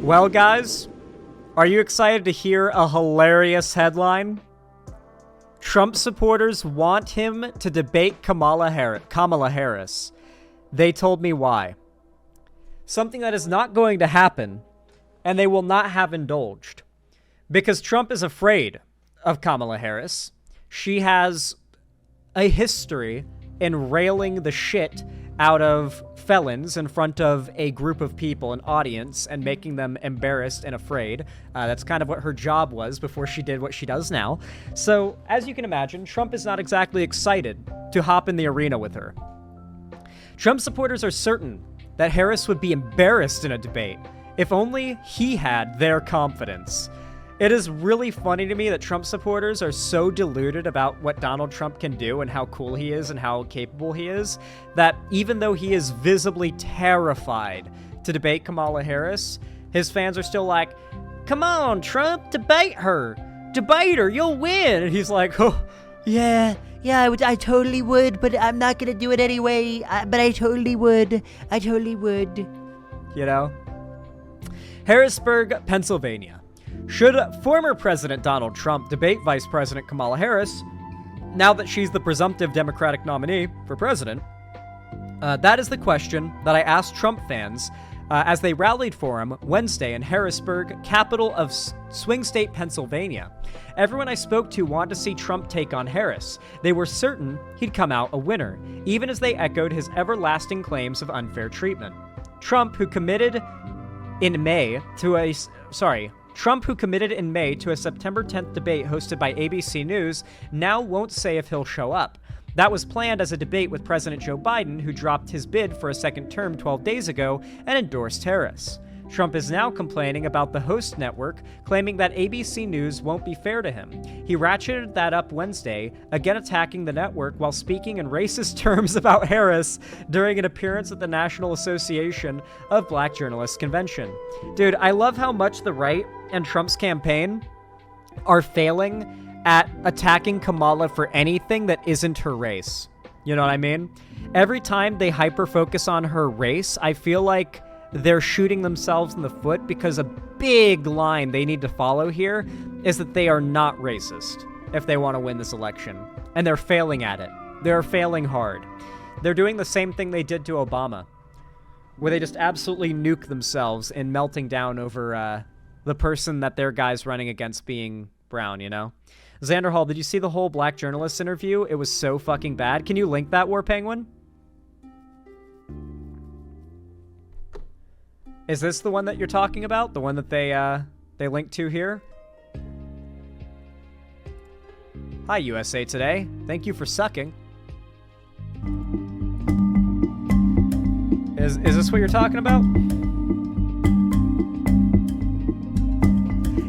Well, guys, are you excited to hear a hilarious headline? Trump supporters want him to debate Kamala Harris. They told me why. Something that is not going to happen, and they will not have indulged. Because Trump is afraid of Kamala Harris. She has a history in railing the shit out of felons in front of a group of people, an audience, and making them embarrassed and afraid. That's kind of what her job was before she did what she does now. So, as you can imagine, Trump is not exactly excited to hop in the arena with her. Trump supporters are certain that Harris would be embarrassed in a debate if only he had their confidence. It is really funny to me that Trump supporters are so deluded about what Donald Trump can do and how cool he is and how capable he is, that even though he is visibly terrified to debate Kamala Harris, his fans are still like, "Come on, Trump, debate her. Debate her, you'll win." And he's like, "Oh, Yeah, I totally would, but I'm not gonna do it anyway. But I totally would. you know?" Harrisburg, Pennsylvania. Should former President Donald Trump debate Vice President Kamala Harris, now that she's the presumptive Democratic nominee for president? That is the question that I asked Trump fans as they rallied for him Wednesday in Harrisburg, capital of swing state Pennsylvania. Everyone I spoke to wanted to see Trump take on Harris. They were certain he'd come out a winner, even as they echoed his everlasting claims of unfair treatment. Trump, who committed in May to a September 10th debate hosted by ABC News, now won't say if he'll show up. That was planned as a debate with President Joe Biden, who dropped his bid for a second term 12 days ago and endorsed Harris. Trump is now complaining about the host network, claiming that ABC News won't be fair to him. He ratcheted that up Wednesday, again attacking the network while speaking in racist terms about Harris during an appearance at the National Association of Black Journalists convention. Dude, I love how much the right and Trump's campaign are failing at attacking Kamala for anything that isn't her race. You know what I mean? Every time they hyper-focus on her race, I feel like they're shooting themselves in the foot, because a big line they need to follow here is that they are not racist if they want to win this election. And they're failing at it. They're failing hard. They're doing the same thing they did to Obama, where they just absolutely nuke themselves in melting down over the person that their guy's running against being brown, you know? Xander Hall, did you see the whole black journalist interview? It was so fucking bad. Can you link that, War Penguin? Is this the one that you're talking about? The one that they linked to here? Hi, USA Today. Thank you for sucking. Is this what you're talking about?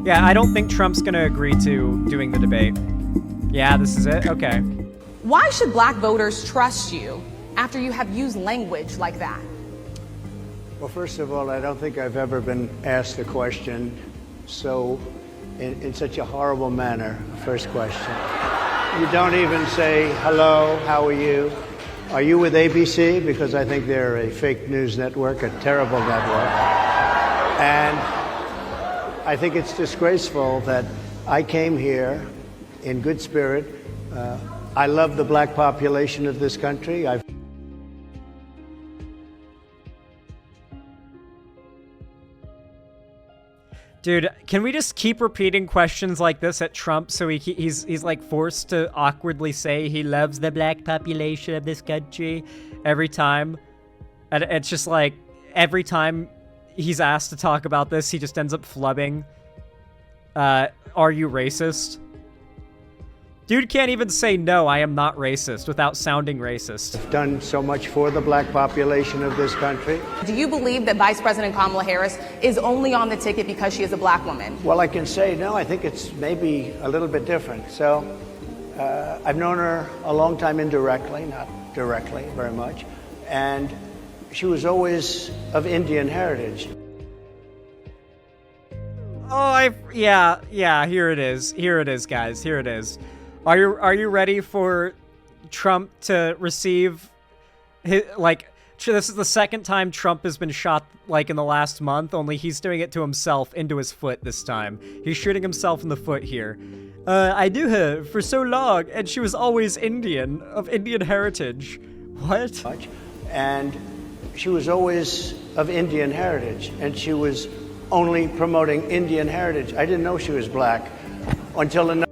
Yeah, I don't think Trump's gonna agree to doing the debate. Yeah, this is it? Okay. Why should black voters trust you after you have used language like that? Well, first of all, I don't think I've ever been asked a question so in such a horrible manner. First question. You don't even say, hello, how are you? Are you with ABC? Because I think they're a fake news network, a terrible network. And I think it's disgraceful that I came here in good spirit. I love the black population of this country. Dude, can we just keep repeating questions like this at Trump so he's like forced to awkwardly say he loves the black population of this country every time? And it's just like every time he's asked to talk about this, he just ends up flubbing. Are you racist? Dude can't even say, no, I am not racist without sounding racist. Done so much for the black population of this country. Do you believe that Vice President Kamala Harris is only on the ticket because she is a black woman? Well, I can say, no, I think it's maybe a little bit different. So I've known her a long time indirectly, not directly very much. And she was always of Indian heritage. Oh, yeah, here it is. Here it is, guys. Here it is. Are you ready for Trump to receive his, This is the second time Trump has been shot, like, in the last month, only he's doing it to himself, into his foot this time. He's shooting himself in the foot here. I knew her for so long, and she was always Indian, of Indian heritage. What? And she was always of Indian heritage, and she was only promoting Indian heritage. I didn't know she was black until the...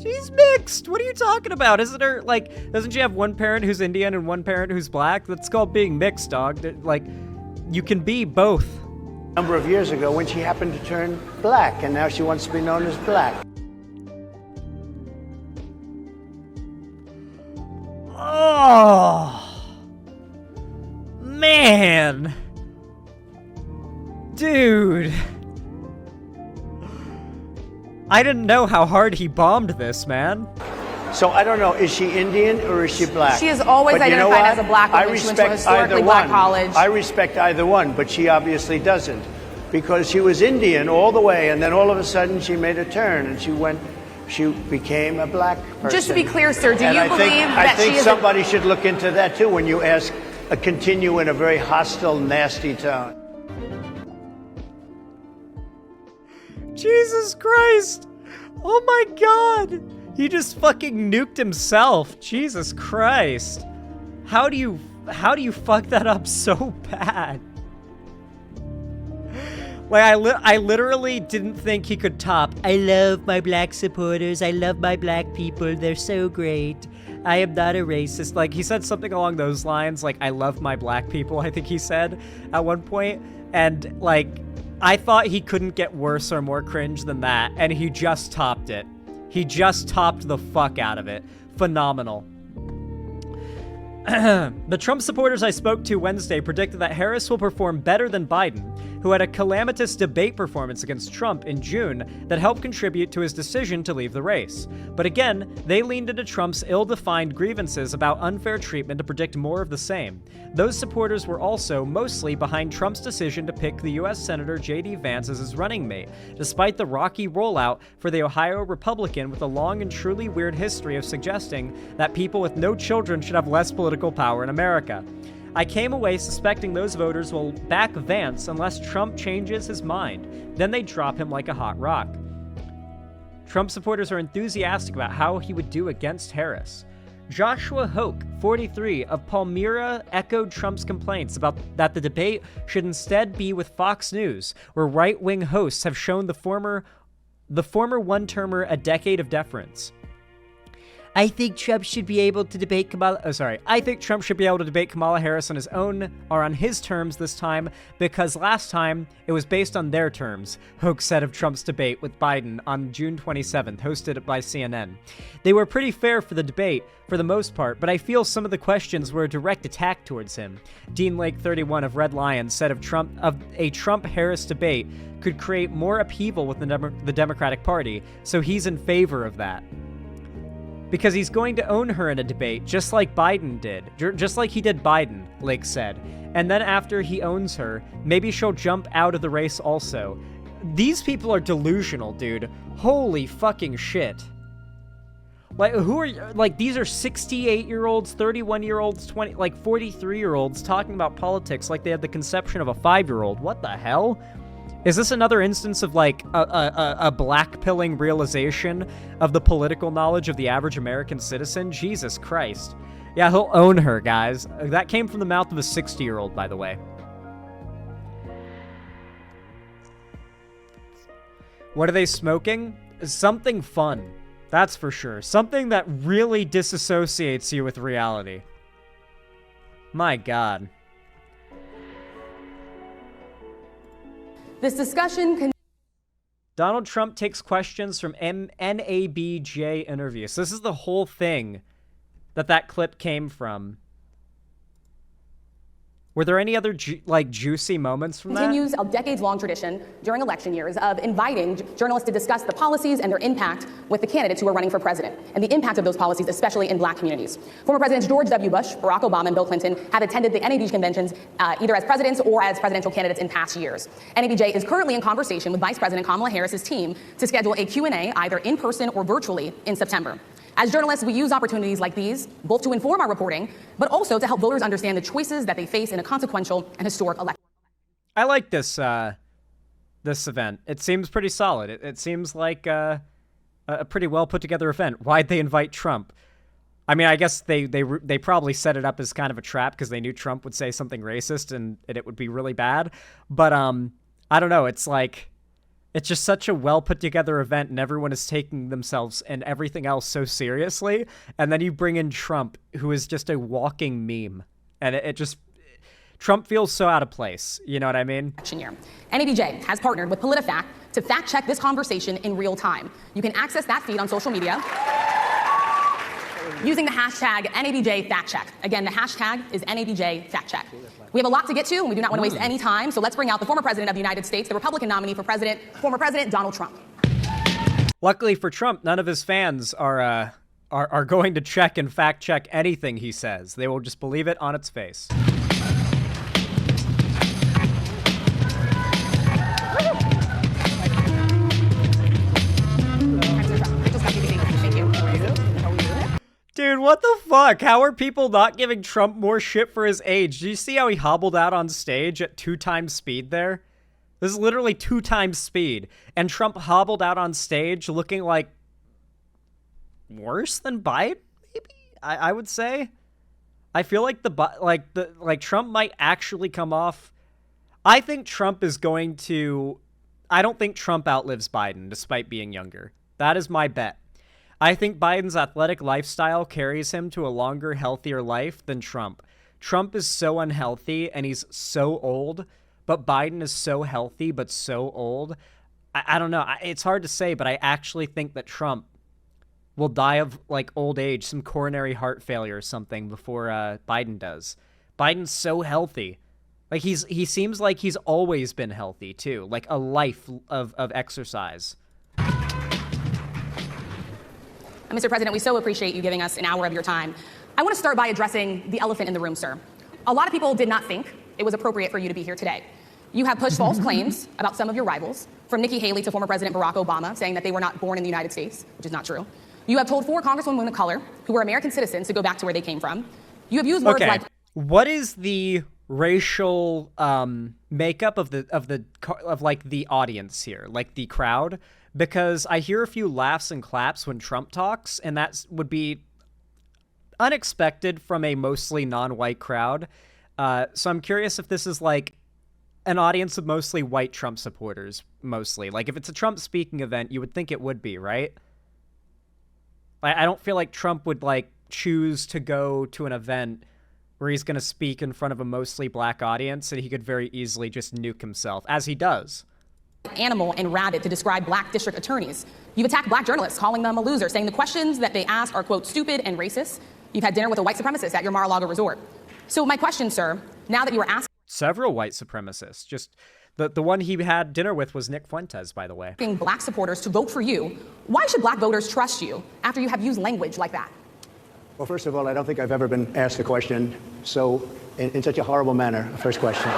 She's mixed! What are you talking about? Isn't her, like, doesn't she have one parent who's Indian and one parent who's black? That's called being mixed, dog. Like, you can be both. A number of years ago when she happened to turn black, and now she wants to be known as black. Oh, man. Dude. I didn't know how hard he bombed this, man. So I don't know, is she Indian or is she black? She has always identified as a black woman. She went to a historically black college. I respect either one, but she obviously doesn't. Because she was Indian all the way, and then all of a sudden she made a turn, and she became a black person. Just to be clear, sir, do you believe that she is... I think somebody should look into that, too, when you ask, continue in a very hostile, nasty tone. Jesus Christ. Oh my God. He just fucking nuked himself. Jesus Christ. How do you fuck that up so bad? Like, I literally didn't think he could top. I love my black supporters. I love my black people. They're so great. I am not a racist. Like, he said something along those lines, like, I love my black people, I think he said at one point. And, like, I thought he couldn't get worse or more cringe than that, and he just topped it. He just topped the fuck out of it. Phenomenal. The Trump supporters I spoke to Wednesday predicted that Harris will perform better than Biden, who had a calamitous debate performance against Trump in June that helped contribute to his decision to leave the race. But again, they leaned into Trump's ill-defined grievances about unfair treatment to predict more of the same. Those supporters were also mostly behind Trump's decision to pick the U.S. Senator J.D. Vance as his running mate, despite the rocky rollout for the Ohio Republican with a long and truly weird history of suggesting that people with no children should have less political power in America. I came away suspecting those voters will back Vance unless Trump changes his mind. Then they drop him like a hot rock. Trump supporters are enthusiastic about how he would do against Harris. Joshua Hoke, 43, of Palmyra, echoed Trump's complaints about that the debate should instead be with Fox News, where right-wing hosts have shown the former one-termer a decade of deference. I think Trump should be able to debate I think Trump should be able to debate Kamala Harris on his own, or on his terms this time, because last time it was based on their terms, Hoke said of Trump's debate with Biden on June 27th, hosted by CNN. They were pretty fair for the debate, for the most part, but I feel some of the questions were a direct attack towards him. Dean Lake, 31, of Red Lion, said of a Trump-Harris debate could create more upheaval with the Democratic Party, so he's in favor of that. Because he's going to own her in a debate, just like Biden did. Just like he did Biden, Lake said. And then after he owns her, maybe she'll jump out of the race also. These people are delusional, dude. Holy fucking shit. Like, who are, like, these are 68-year-olds, 31-year-olds, 43-year-olds talking about politics like they had the conception of a 5-year-old. What the hell? Is this another instance of, like, a black-pilling realization of the political knowledge of the average American citizen? Jesus Christ. Yeah, he'll own her, guys. That came from the mouth of a 60-year-old, by the way. What are they smoking? Something fun. That's for sure. Something that really disassociates you with reality. My God. This discussion Donald Trump takes questions from NABJ interviews. So this is the whole thing that clip came from. Were there any other juicy moments from that? Continues a decades-long tradition during election years of inviting journalists to discuss the policies and their impact with the candidates who are running for president, and the impact of those policies, especially in black communities. Former Presidents George W. Bush, Barack Obama, and Bill Clinton have attended the NABJ conventions either as presidents or as presidential candidates in past years. NABJ is currently in conversation with Vice President Kamala Harris's team to schedule a Q&A either in person or virtually in September. As journalists, we use opportunities like these both to inform our reporting, but also to help voters understand the choices that they face in a consequential and historic election. I like this this event. It seems pretty solid. It seems like a pretty well put together event. Why'd they invite Trump? I mean, I guess they probably set it up as kind of a trap because they knew Trump would say something racist and it would be really bad. But I don't know. It's like, it's just such a well put together event, and everyone is taking themselves and everything else so seriously. And then you bring in Trump, who is just a walking meme, and it just, Trump feels so out of place. You know what I mean? Year. NABJ has partnered with PolitiFact to fact check this conversation in real time. You can access that feed on social media using the hashtag NABJFactCheck. Again, the hashtag is NABJFactCheck. We have a lot to get to, and we do not want to waste any time, so let's bring out the former president of the United States, the Republican nominee for president, former President Donald Trump. Luckily for Trump, none of his fans are going to check and fact check anything he says. They will just believe it on its face. Dude, what the fuck? How are people not giving Trump more shit for his age? Do you see how he hobbled out on stage at 2 times speed there? This is literally 2 times speed. And Trump hobbled out on stage looking like worse than Biden, maybe? I would say. I feel like Trump might actually come off. I think Trump is going to. I don't think Trump outlives Biden despite being younger. That is my bet. I think Biden's athletic lifestyle carries him to a longer, healthier life than Trump. Trump is so unhealthy and he's so old, but Biden is so healthy but so old. I don't know. It's hard to say, but I actually think that Trump will die of like old age, some coronary heart failure or something before Biden does. Biden's so healthy. Like he seems like he's always been healthy too, like a life of exercise. Mr. President, we so appreciate you giving us an hour of your time. I want to start by addressing the elephant in the room, sir. A lot of people did not think it was appropriate for you to be here today. You have pushed false claims about some of your rivals, from Nikki Haley to former President Barack Obama, saying that they were not born in the United States, which is not true. You have told 4 congresswomen of color who were American citizens to go back to where they came from. You have used words like... What is the racial makeup of the audience here, like the crowd? Because I hear a few laughs and claps when Trump talks, and that would be unexpected from a mostly non-white crowd. So I'm curious if this is like an audience of mostly white Trump supporters, mostly. Like if it's a Trump speaking event, you would think it would be, right? I don't feel like Trump would like choose to go to an event where he's going to speak in front of a mostly black audience, and he could very easily just nuke himself, as he does. Animal and rabid to describe black district attorneys. You've attacked black journalists, calling them a loser, saying the questions that they ask are, quote, stupid and racist. You've had dinner with a white supremacist at your Mar-a-Lago resort. So my question, sir, now that you were asking... Several white supremacists. Just the one he had dinner with was Nick Fuentes, by the way. ...black supporters to vote for you, why should black voters trust you after you have used language like that? Well, first of all, I don't think I've ever been asked a question so in such a horrible manner. First question.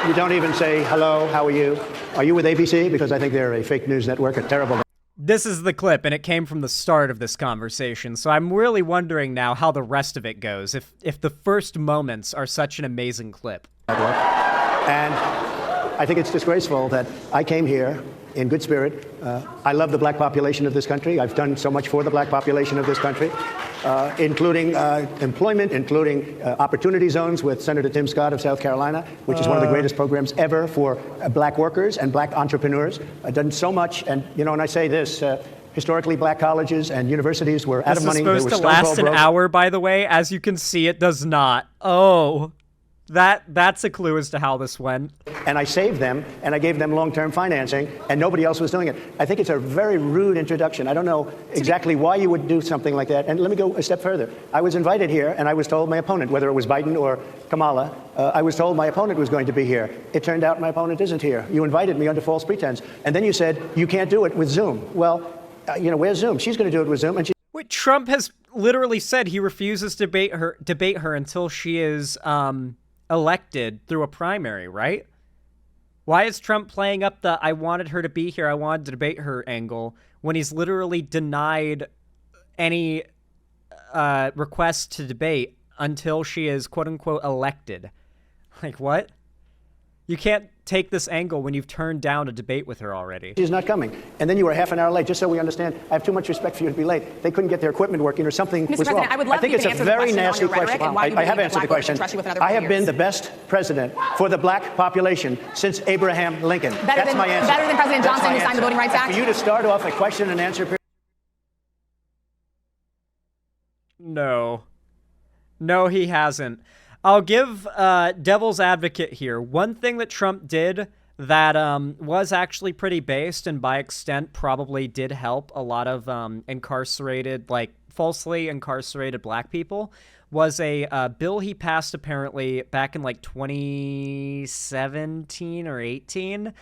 You don't even say, hello, how are you? Are you with ABC? Because I think they're a fake news network, a terrible... This is the clip, and it came from the start of this conversation, so I'm really wondering now how the rest of it goes, if the first moments are such an amazing clip. And I think it's disgraceful that I came here in good spirit. I love the black population of this country. I've done so much for the black population of this country, including employment, including opportunity zones with Senator Tim Scott of South Carolina, which is one of the greatest programs ever for black workers and black entrepreneurs. I've done so much, and and I say this, historically black colleges and universities were out of money. This is supposed to last an hour, by the way. As you can see, it does not. Oh, that's a clue as to how this went. And I saved them, and I gave them long-term financing, and nobody else was doing it. I think it's a very rude introduction. I don't know exactly why you would do something like that. And let me go a step further. I was invited here, and I was told my opponent, whether it was Biden or Kamala, I was told my opponent was going to be here. It turned out my opponent isn't here. You invited me under false pretense. And then you said, you can't do it with Zoom. Well, where's Zoom? She's going to do it with Zoom. And Wait, Trump has literally said he refuses to debate her until she is elected through a primary, right? Why is Trump playing up the I wanted her to be here, I wanted to debate her angle when he's literally denied any request to debate until she is quote unquote elected. Like, what? You can't take this angle when you've turned down a debate with her already. She's not coming. And then you were half an hour late, just so we understand. I have too much respect for you to be late. They couldn't get their equipment working or something Mr. was President, wrong. I would love think you it's to a answer very the question nasty on your rhetoric question. and why you I have believe answered the that black question. women trust you with another I 4 have been years. the best president for the black population since Abraham Lincoln. That's my answer. Better than President That's Johnson, my who signed the answer. Voting Rights Act? For you to start off a question and answer period. No, he hasn't. I'll give devil's advocate here. One thing that Trump did that was actually pretty based and by extent probably did help a lot of incarcerated, like falsely incarcerated black people was a bill he passed apparently back in like 2017 or 18.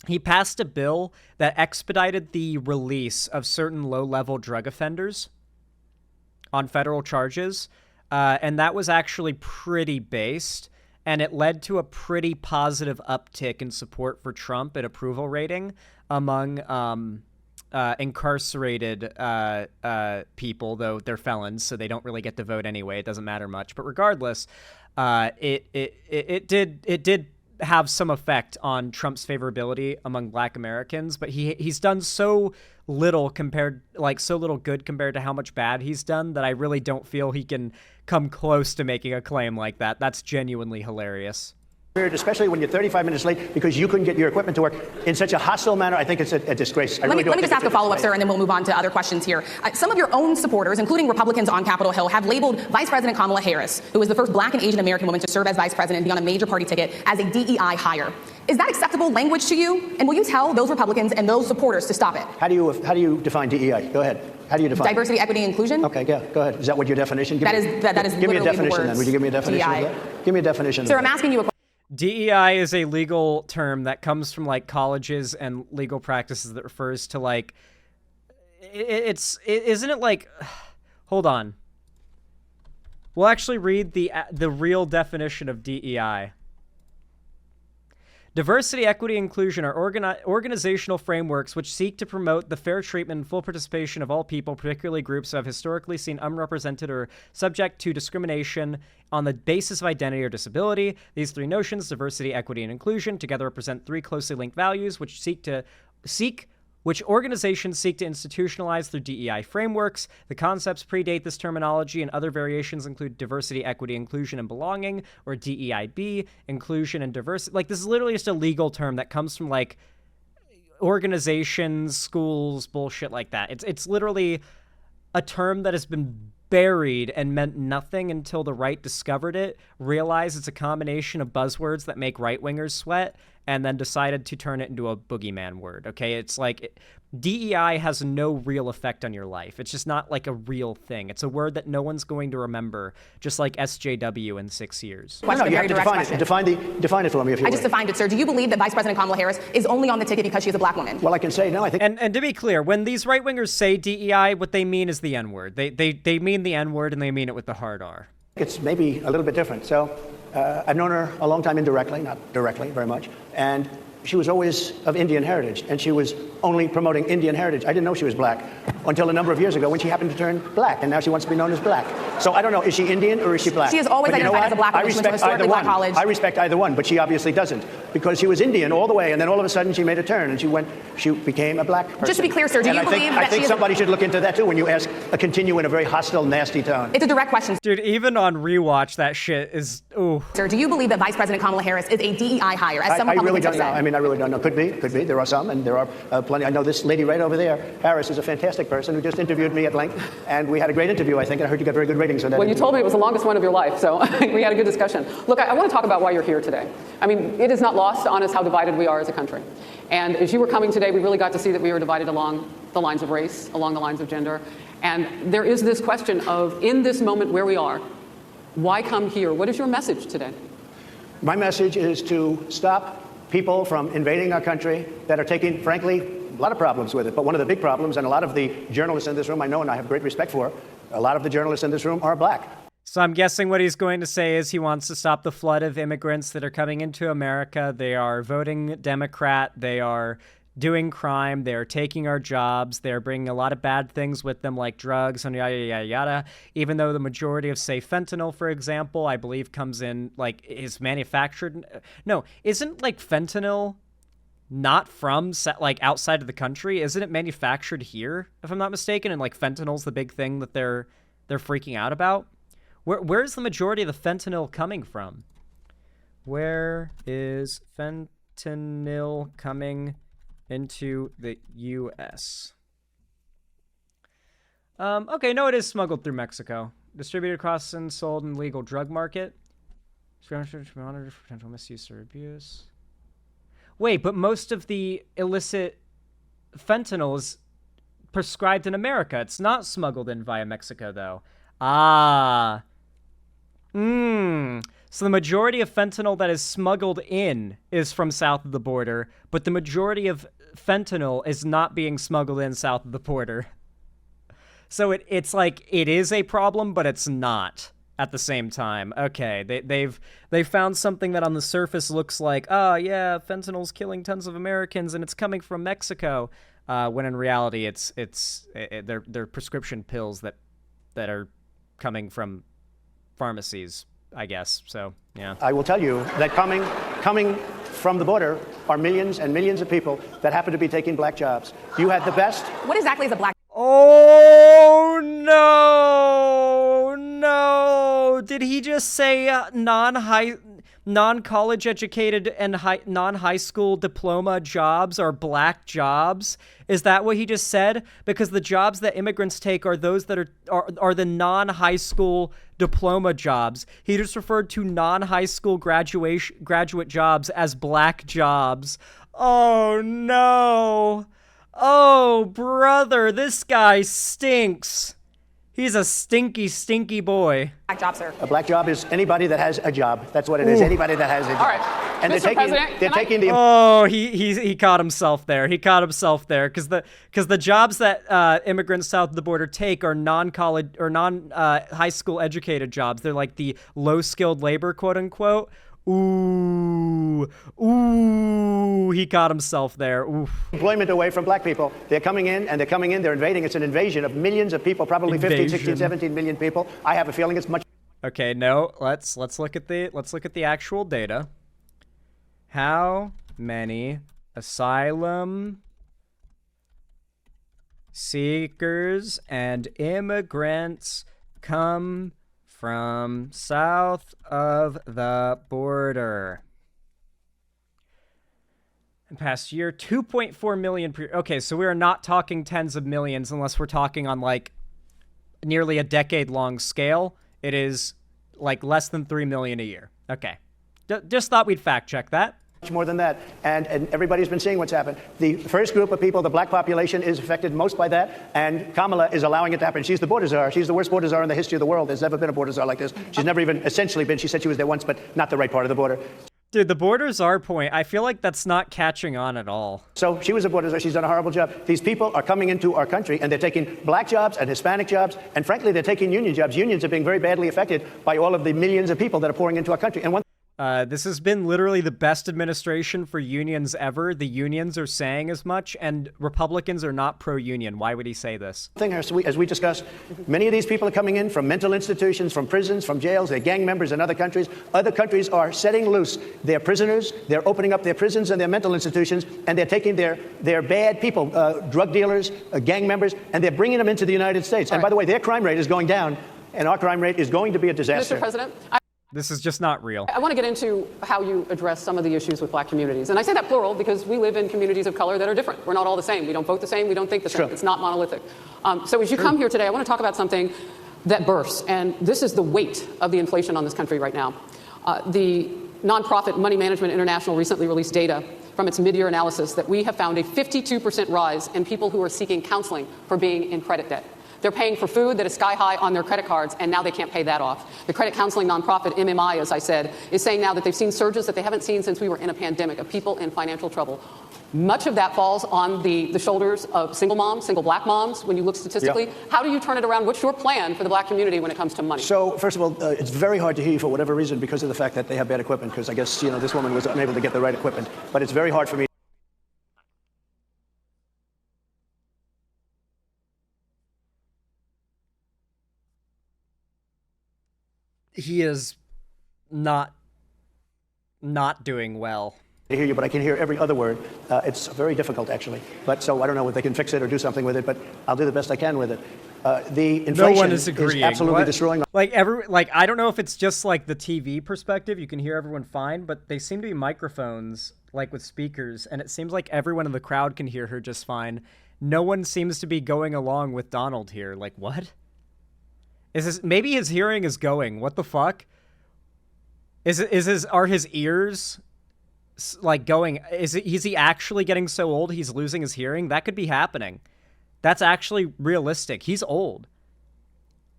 He passed a bill that expedited the release of certain low-level drug offenders on federal charges. And that was actually pretty based, and it led to a pretty positive uptick in support for Trump and approval rating among incarcerated people, though they're felons, so they don't really get to vote anyway. It doesn't matter much. But regardless, it did have some effect on Trump's favorability among black Americans, but he's done so little good compared to how much bad he's done that I really don't feel he can come close to making a claim like that. That's genuinely hilarious. Especially when you're 35 minutes late because you couldn't get your equipment to work in such a hostile manner. I think it's a disgrace. Let me just ask a follow-up, sir, and then we'll move on to other questions here. Some of your own supporters, including Republicans on Capitol Hill, have labeled Vice President Kamala Harris, who was the first black and Asian American woman to serve as vice president and be on a major party ticket, as a DEI hire. Is that acceptable language to you? And will you tell those Republicans and those supporters to stop it? How do you define DEI? Go ahead. How do you define diversity, equity, and inclusion? Okay, go ahead. Is that what your definition? That is give me a literally definition the words then. Would you give me a definition DEI. of that? Give me a definition. Sir, I'm asking you a question. DEI is a legal term that comes from like colleges and legal practices that refers to like isn't it like hold on. We'll actually read the real definition of DEI. Diversity, equity, and inclusion are organizational frameworks which seek to promote the fair treatment and full participation of all people, particularly groups who have historically seen unrepresented or subject to discrimination on the basis of identity or disability. These three notions, diversity, equity, and inclusion, together represent three closely linked values which organizations seek to institutionalize through DEI frameworks. The concepts predate this terminology, and other variations include diversity, equity, inclusion, and belonging, or DEIB, inclusion and diversity. Like, this is literally just a legal term that comes from, like, organizations, schools, bullshit like that. It's literally a term that has been buried and meant nothing until the right discovered it, realized it's a combination of buzzwords that make right-wingers sweat, and then decided to turn it into a boogeyman word, okay? It's like, DEI has no real effect on your life. It's just not like a real thing. It's a word that no one's going to remember, just like SJW in 6 years. No, you have to define it. Define it for me if you I just defined it, sir. Do you believe that Vice President Kamala Harris is only on the ticket because she's a black woman? Well, I can say no, I think... And to be clear, when these right-wingers say DEI, what they mean is the N-word. They mean the N-word, and they mean it with the hard R. It's maybe a little bit different. So I've known her a long time indirectly, not directly very much, and she was always of Indian heritage, and she was only promoting Indian heritage. I didn't know she was black until a number of years ago when she happened to turn black, and now she wants to be known as black. So I don't know, is she Indian or is she black? She has always identified as a black woman. She went to a historically black college. I respect either one, but she obviously doesn't, because she was Indian all the way, and then all of a sudden she made a turn, and she became a black person. Just to be clear, sir, do you believe that I think somebody should look into that too when you continue in a very hostile, nasty tone. It's a direct question. Dude, even on rewatch, that shit is, ooh. Sir, do you believe that Vice President Kamala Harris is a DEI hire, as some I really Republicans don't have know. said? I mean, I really don't know. Could be. There are some, and there are plenty. I know this lady right over there, Harris, is a fantastic person who just interviewed me at length, and we had a great interview, I think, and I heard you got very good ratings on that. Well, you told me it was the longest one of your life, so we had a good discussion. Look, I want to talk about why you're here today. I mean, it is not lost on us how divided we are as a country. And as you were coming today, we really got to see that we were divided along the lines of race, along the lines of gender. And there is this question of, in this moment where we are, why come here? What is your message today? My message is to stop people from invading our country that are taking, frankly, a lot of problems with it. But one of the big problems, and a lot of the journalists in this room I know and I have great respect for, a lot of the journalists in this room are black. So I'm guessing what he's going to say is he wants to stop the flood of immigrants that are coming into America. They are voting Democrat. They are doing crime. They're taking our jobs. They're bringing a lot of bad things with them, like drugs and yada, yada, yada. Even though the majority of, say, fentanyl, for example, I believe comes in, like, is manufactured. No, isn't, like, fentanyl not from, like, outside of the country? Isn't it manufactured here, if I'm not mistaken? And, like, fentanyl's the big thing that they're freaking out about. Where's the majority of the fentanyl coming from? Where is fentanyl coming into the U.S.? Okay, no, it is smuggled through Mexico. Distributed across and sold in legal drug market. Monitored for potential misuse or abuse. Wait, but most of the illicit fentanyl is prescribed in America. It's not smuggled in via Mexico, though. Ah. So the majority of fentanyl that is smuggled in is from south of the border, but the majority of fentanyl is not being smuggled in south of the border. So it's like it is a problem, but it's not at the same time. Okay, they've found something that on the surface looks like, oh yeah, fentanyl's killing tons of Americans and it's coming from Mexico, when in reality they're prescription pills that are coming from pharmacies, I guess. So yeah. I will tell you that coming from the border are millions and millions of people that happen to be taking black jobs. You had the best. What exactly is a black? Oh no! Did he just say non-college educated and non-high school diploma jobs are black jobs? Is that what he just said? Because the jobs that immigrants take are those that are the non-high school diploma jobs. He just referred to non-high school graduate jobs as black jobs. Oh no! Oh brother, this guy stinks. He's a stinky, stinky boy. Black job, sir. A black job is anybody that has a job. That's what it is. Anybody that has a job. All right. And they're taking the. Oh, he caught himself there. He caught himself there because the jobs that immigrants south of the border take are non-college or high school educated jobs. They're like the low-skilled labor, quote unquote. Ooh, he caught himself there. Oof. Employment away from black people. They're coming in, they're invading. It's an invasion of millions of people, probably 15, 16, 17 million people. I have a feeling it's much. Okay, no, let's look at the actual data. How many asylum seekers and immigrants come from south of the border? In past year, 2.4 million per. Okay, so we are not talking tens of millions unless we're talking on like nearly a decade-long scale. It is like less than 3 million a year. Okay, just thought we'd fact check that. Much more than that, and everybody's been seeing what's happened. The first group of people, the black population, is affected most by that, and Kamala is allowing it to happen. She's the border czar. She's the worst border czar in the history of the world. There's never been a border czar like this. She's never even essentially been. She said she was there once, but not the right part of the border. Dude, the border czar point, I feel like that's not catching on at all. So she was a border czar. She's done a horrible job. These people are coming into our country, and they're taking black jobs and Hispanic jobs, and frankly, they're taking union jobs. Unions are being very badly affected by all of the millions of people that are pouring into our country. And this has been literally the best administration for unions ever. The unions are saying as much, and Republicans are not pro-union. Why would he say this? As we discussed, many of these people are coming in from mental institutions, from prisons, from jails. They're gang members in other countries. Other countries are setting loose their prisoners. They're opening up their prisons and their mental institutions, and they're taking their bad people, drug dealers, gang members, and they're bringing them into the United States. And by the way, their crime rate is going down, and our crime rate is going to be a disaster. Mr. President, this is just not real. I want to get into how you address some of the issues with black communities. And I say that plural because we live in communities of color that are different. We're not all the same. We don't vote the same. We don't think the same. It's not monolithic. So as you come here today, I want to talk about something that bursts. And this is the weight of the inflation on this country right now. The nonprofit Money Management International recently released data from its mid-year analysis that we have found a 52% rise in people who are seeking counseling for being in credit debt. They're paying for food that is sky high on their credit cards, and now they can't pay that off. The credit counseling nonprofit, MMI, as I said, is saying now that they've seen surges that they haven't seen since we were in a pandemic of people in financial trouble. Much of that falls on the shoulders of single moms, single black moms, when you look statistically. Yeah. How do you turn it around? What's your plan for the black community when it comes to money? So, first of all, it's very hard to hear you for whatever reason because of the fact that they have bad equipment, because I guess, this woman was unable to get the right equipment. But it's very hard for me. he is not doing well. I hear you, but I can hear every other word. It's very difficult, actually. But so I don't know if they can fix it or do something with it, but I'll do the best I can with it. The inflation no one is agreeing. Absolutely destroying. I don't know if it's just like the TV perspective. You can hear everyone fine, but they seem to be microphones, like with speakers, and it seems like everyone in the crowd can hear her just fine. No one seems to be going along with Donald here. Like, what? Is this, maybe his hearing is going. What the fuck? Are his ears like going? Is he actually getting so old he's losing his hearing? That could be happening. That's actually realistic. He's old.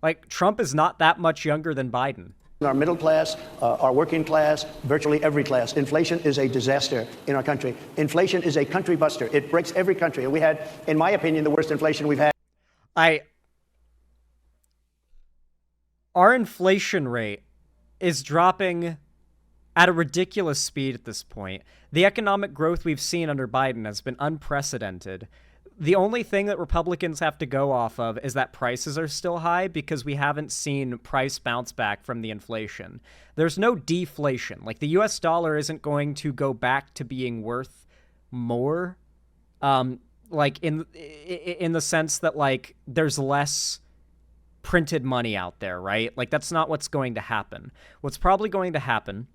Like, Trump is not that much younger than Biden. Our middle class, our working class, virtually every class. Inflation is a disaster in our country. Inflation is a country buster. It breaks every country. And we had, in my opinion, the worst inflation we've had. Our inflation rate is dropping at a ridiculous speed at this point. The economic growth we've seen under Biden has been unprecedented. The only thing that Republicans have to go off of is that prices are still high because we haven't seen price bounce back from the inflation. There's no deflation. Like, the US dollar isn't going to go back to being worth more. Like, in the sense that, like, there's less printed money out there, right? Like, that's not what's going to happen. What's probably going to happen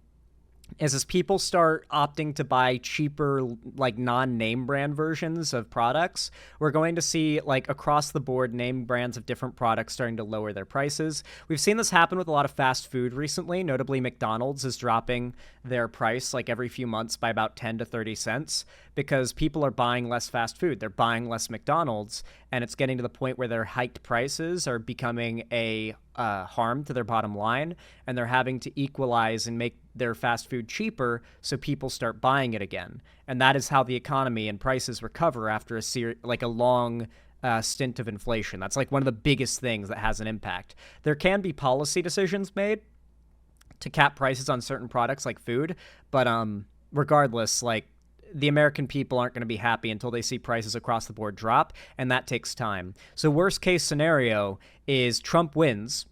is as people start opting to buy cheaper, like, non-name brand versions of products, we're going to see, like, across the board name brands of different products starting to lower their prices. We've seen this happen with a lot of fast food recently. Notably, McDonald's is dropping their price like every few months by about 10 to 30 cents because people are buying less fast food. They're buying less McDonald's, and it's getting to the point where their hiked prices are becoming a harm to their bottom line, and they're having to equalize and make their fast food cheaper so people start buying it again. And that is how the economy and prices recover after a long stint of inflation. That's like one of the biggest things that has an impact. There can be policy decisions made to cap prices on certain products like food, but regardless, like, the American people aren't going to be happy until they see prices across the board drop, and that takes time. So worst case scenario is Trump wins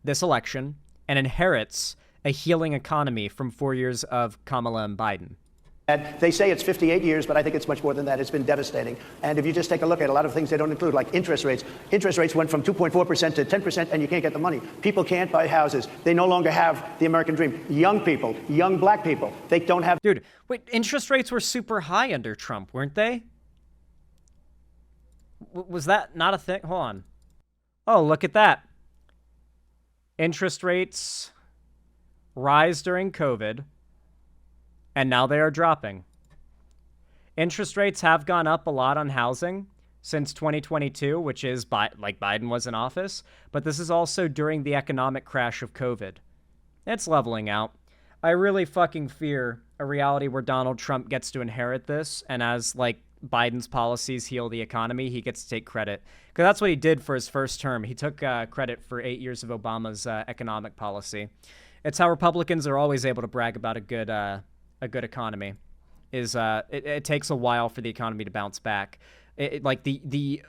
this election and inherits a healing economy from 4 years of Kamala and Biden. And they say it's 58 years, but I think it's much more than that. It's been devastating. And if you just take a look at a lot of things they don't include, like interest rates. Interest rates went from 2.4% to 10%, and you can't get the money. People can't buy houses. They no longer have the American dream. Young people, young black people, they don't have... Dude, wait, interest rates were super high under Trump, weren't they? Was that not a thing? Hold on. Oh, look at that. Interest rates rise during COVID, and now they are dropping. Interest rates have gone up a lot on housing since 2022, which is like Biden was in office, but this is also during the economic crash of COVID. It's leveling out. I really fucking fear a reality where Donald Trump gets to inherit this, and as, like, Biden's policies heal the economy, he gets to take credit. Because that's what he did for his first term. He took credit for 8 years of Obama's economic policy. It's how Republicans are always able to brag about a good economy. It takes a while for the economy to bounce back. Like the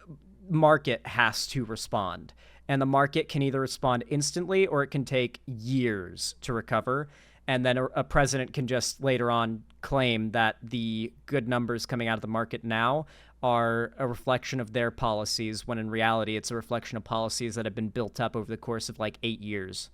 market has to respond, and the market can either respond instantly or it can take years to recover. And then a president can just later on claim that the good numbers coming out of the market now are a reflection of their policies, when in reality it's a reflection of policies that have been built up over the course of like 8 years.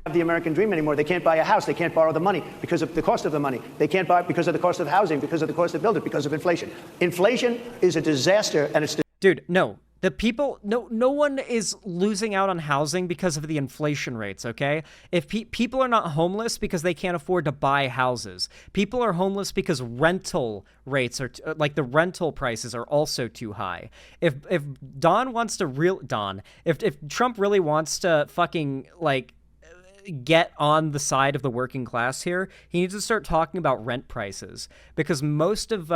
The American dream anymore. They can't buy a house. They can't borrow the money because of the cost of the money. They can't buy it because of the cost of housing, because of the cost to build it, because of inflation. Inflation is a disaster, and it's... Dude, no. The people, no one is losing out on housing because of the inflation rates, okay? If people are not homeless because they can't afford to buy houses. People are homeless because rental rates are, like, the rental prices are also too high. If Trump really wants to fucking, like, get on the side of the working class here, he needs to start talking about rent prices, because most of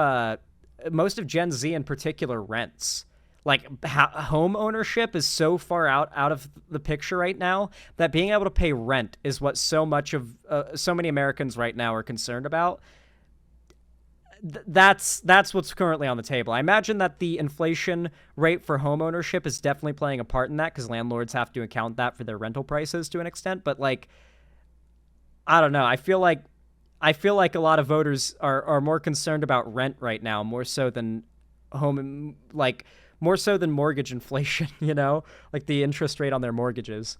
Gen Z in particular rents. Like, home ownership is so far out of the picture right now that being able to pay rent is what so many Americans right now are concerned about. that's what's currently on the table. I imagine that the inflation rate for home ownership is definitely playing a part in that, because landlords have to account that for their rental prices to an extent. But like, I don't know. I feel like a lot of voters are more concerned about rent right now, more so than more so than mortgage inflation, you know, like the interest rate on their mortgages.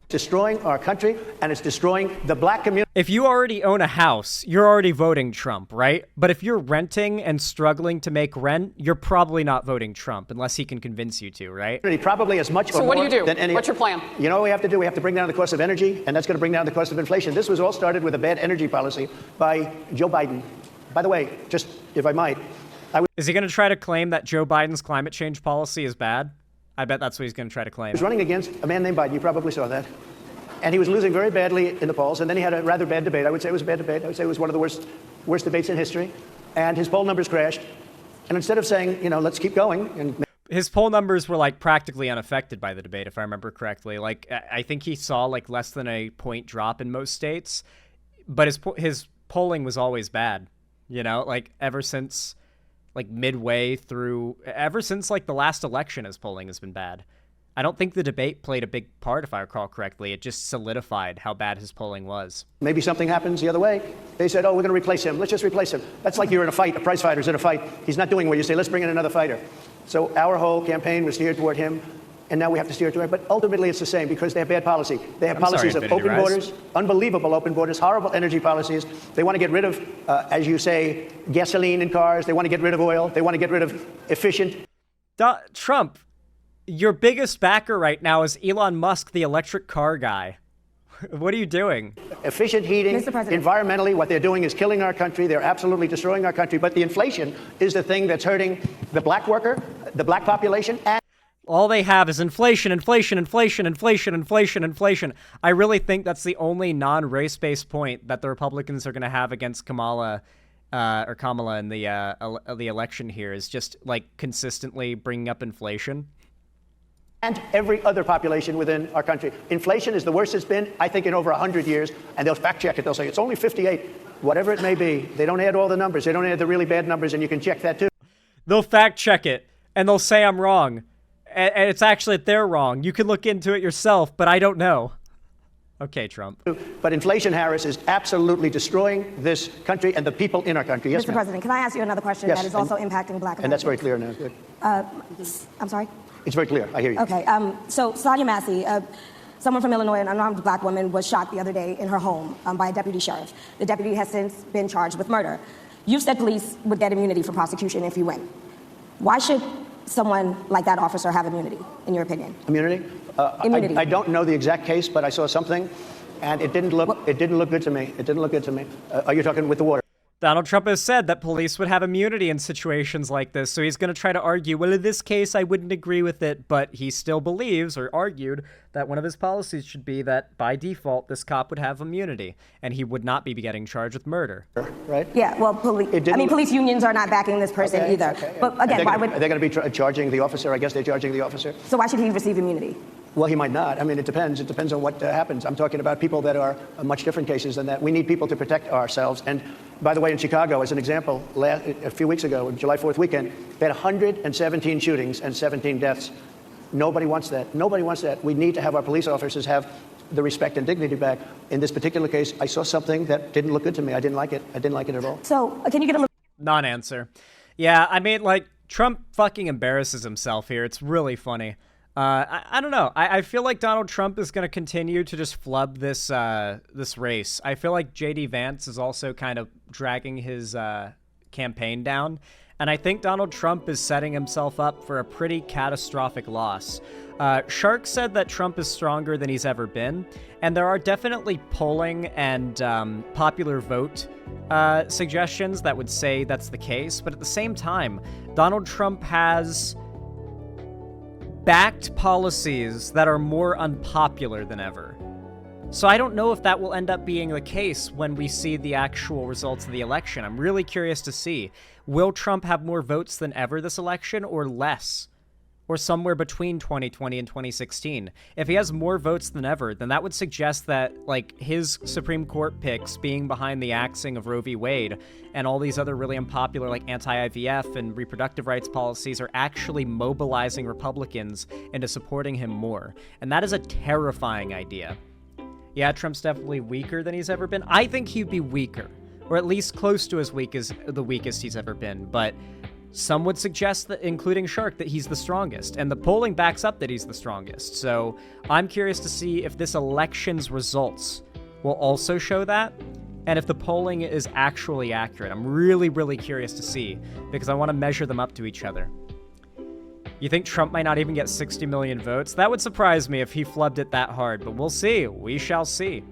Destroying our country, and it's destroying the black community. If you already own a house, you're already voting Trump, right? But if you're renting and struggling to make rent, you're probably not voting Trump unless he can convince you to, right? Probably as much or So what do more you do? than any. What's your plan? You know what we have to do? We have to bring down the cost of energy, and that's going to bring down the cost of inflation. This was all started with a bad energy policy by Joe Biden. By the way, just if I might, Is he going to try to claim that Joe Biden's climate change policy is bad? I bet that's what he's going to try to claim. was running against a man named Biden. You probably saw that. And he was losing very badly in the polls. And then he had a rather bad debate. I would say it was a bad debate. I would say it was one of the worst debates in history. And his poll numbers crashed. And instead of saying, let's keep going. And his poll numbers were like practically unaffected by the debate, if I remember correctly. Like, I think he saw like less than a point drop in most states. But his polling was always bad, like ever since like ever since like the last election, his polling has been bad. I don't think the debate played a big part, if I recall correctly. It just solidified how bad his polling was. maybe something happens the other way. They said, oh, we're going to replace him. Let's just replace him. That's like you're in a fight. A prize fighter's in a fight. He's not doing well. You say, let's bring in another fighter. So our whole campaign was steered toward him. And now we have to steer toward him. But ultimately, it's the same because they have bad policy. They have policies of open borders, unbelievable open borders, horrible energy policies. They want to get rid of, as you say, gasoline in cars. They want to get rid of oil. They want to get rid of efficient. Trump, your biggest backer right now is Elon Musk, the electric car guy. What are you doing? Efficient heating, Mr. President. environmentally, what they're doing is killing our country. They're absolutely destroying our country. But the inflation is the thing that's hurting the black worker, the black population, and All they have is inflation, inflation, inflation, inflation, inflation, inflation. I really think that's the only non-race-based point that the Republicans are going to have against Kamala in the election here, is just like consistently bringing up inflation. and every other population within our country. Inflation is the worst it's been, I think, in over 100 years. And they'll fact check it. They'll say it's only 58, whatever it may be. They don't add all the numbers. They don't add the really bad numbers, and you can check that too. They'll fact check it, and they'll say I'm wrong. And it's actually that they're wrong. You can look into it yourself, but I don't know. Okay, Trump. But inflation, Harris, is absolutely destroying this country and the people in our country. Yes, Mr. ma'am. President, can I ask you another question Yes, that is also impacting black Americans? And that's very clear now. Good. I'm sorry? It's very clear. I hear you. Okay. So Sonia Massey, someone from Illinois, an unarmed black woman, was shot the other day in her home by a deputy sheriff. The deputy has since been charged with murder. You've said police would get immunity from prosecution if you win. Why should someone like that officer have immunity, in your opinion? Immunity? Immunity. I don't know the exact case, but I saw something, and it didn't look good to me. It didn't look good to me. Are you talking with the water? Donald Trump has said that police would have immunity in situations like this, so he's going to try to argue, well, in this case, I wouldn't agree with it, but he still believes, or argued, that one of his policies should be that, by default, this cop would have immunity, and he would not be getting charged with murder. Right? Yeah, well, police unions are not backing this person either. Okay. But again, Are they going to be charging the officer? I guess they're charging the officer. So why should he receive immunity? Well, he might not. I mean, it depends. It depends on what happens. I'm talking about people that are much different cases than that. We need people to protect ourselves. And by the way, in Chicago, as an example, a few weeks ago, July 4th weekend, they had 117 shootings and 17 deaths. Nobody wants that. Nobody wants that. We need to have our police officers have the respect and dignity back. In this particular case, I saw something that didn't look good to me. I didn't like it. I didn't like it at all. So can you get a little... Non-answer. Yeah, I mean, like, Trump fucking embarrasses himself here. It's really funny. I don't know. I feel like Donald Trump is going to continue to just flub this this race. I feel like J.D. Vance is also kind of dragging his campaign down. And I think Donald Trump is setting himself up for a pretty catastrophic loss. Shark said that Trump is stronger than he's ever been. And there are definitely polling and popular vote suggestions that would say that's the case. But at the same time, Donald Trump has backed policies that are more unpopular than ever. So I don't know if that will end up being the case when we see the actual results of the election. I'm really curious to see. Will Trump have more votes than ever this election, or less? or somewhere between 2020 and 2016. If he has more votes than ever, then that would suggest that, like, his Supreme Court picks being behind the axing of Roe v. Wade and all these other really unpopular, like, anti-IVF and reproductive rights policies are actually mobilizing Republicans into supporting him more. And that is a terrifying idea. Yeah, Trump's definitely weaker than he's ever been. I think he'd be weaker, or at least close to as weak as the weakest he's ever been, but some would suggest that, including Shark, that he's the strongest, and the polling backs up that he's the strongest. So I'm curious to see if this election's results will also show that, and if the polling is actually accurate. I'm really, really curious to see, because I want to measure them up to each other. You think Trump might not even get 60 million votes? That would surprise me if he flubbed it that hard, but we'll see. We shall see.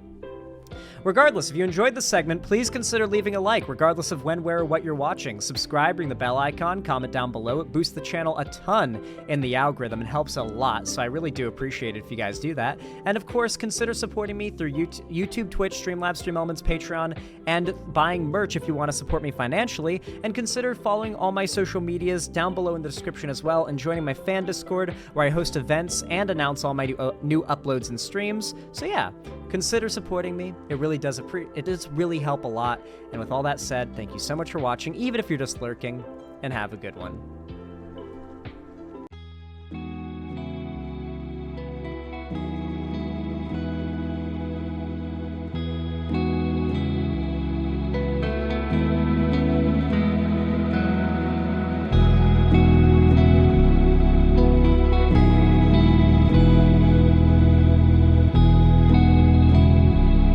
Regardless, if you enjoyed this segment, please consider leaving a like, regardless of when, where, or what you're watching. Subscribe, ring the bell icon, comment down below. It boosts the channel a ton in the algorithm and helps a lot, so I really do appreciate it if you guys do that. And of course, consider supporting me through YouTube, Twitch, Streamlabs, Stream Elements, Patreon, and buying merch if you want to support me financially. And consider following all my social medias down below in the description as well, and joining my fan Discord, where I host events and announce all my new uploads and streams. So yeah, consider supporting me. It does really help a lot. And with all that said, thank you so much for watching, even if you're just lurking, and have a good one.